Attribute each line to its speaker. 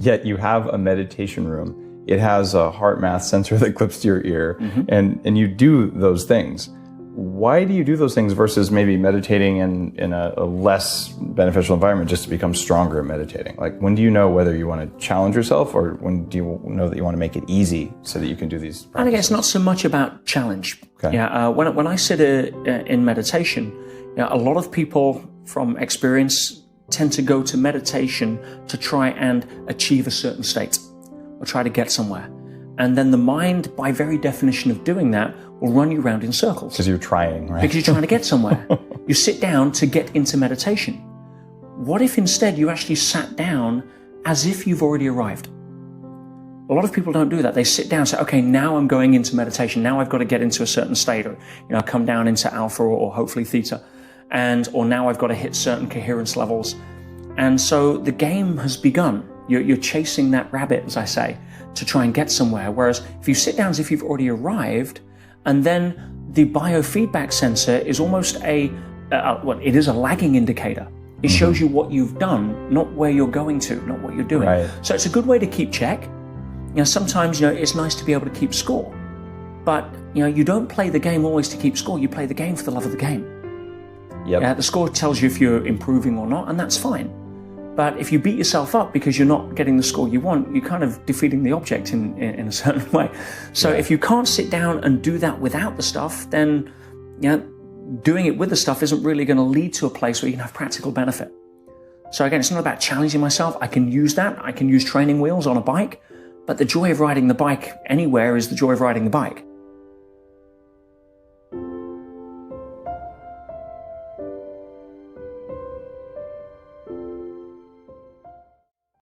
Speaker 1: yet you have a meditation room. It has a heart math sensor that clips to your ear, and you do those things. Why do you do those things versus maybe meditating in a less beneficial environment just to become stronger at meditating? Like, when do you know whether you want to challenge yourself, or when do you know that you want to make it easy so that you can do these practices?
Speaker 2: I think it's not so much about challenge.
Speaker 1: Okay.
Speaker 2: Yeah, when I sit in meditation, a lot of people from experience tend to go to meditation to try and achieve a certain state or try to get somewhere. And then the mind, by very definition of doing that, will run you around in circles.
Speaker 1: Because you're trying, right?
Speaker 2: Because you're trying to get somewhere. You sit down to get into meditation. What if instead you actually sat down as if you've already arrived? A lot of people don't do that. They sit down and say, okay, now I'm going into meditation. Now I've got to get into a certain state, or come down into alpha or hopefully theta. Or now I've got to hit certain coherence levels. And so the game has begun. You're chasing that rabbit, as I say, to try and get somewhere. Whereas if you sit down as if you've already arrived, and then the biofeedback sensor is almost it is a lagging indicator. It shows you what you've done, not where you're going to, not what you're doing.
Speaker 1: Right.
Speaker 2: So it's a good way to keep check. Sometimes, it's nice to be able to keep score. But, you don't play the game always to keep score. You play the game for the love of the game.
Speaker 1: Yep.
Speaker 2: The score tells you if you're improving or not, and that's fine. But if you beat yourself up because you're not getting the score you want, you're kind of defeating the object in a certain way. So if you can't sit down and do that without the stuff, then doing it with the stuff isn't really going to lead to a place where you can have practical benefit. So again, it's not about challenging myself. I can use that. I can use training wheels on a bike, but the joy of riding the bike anywhere is the joy of riding the bike.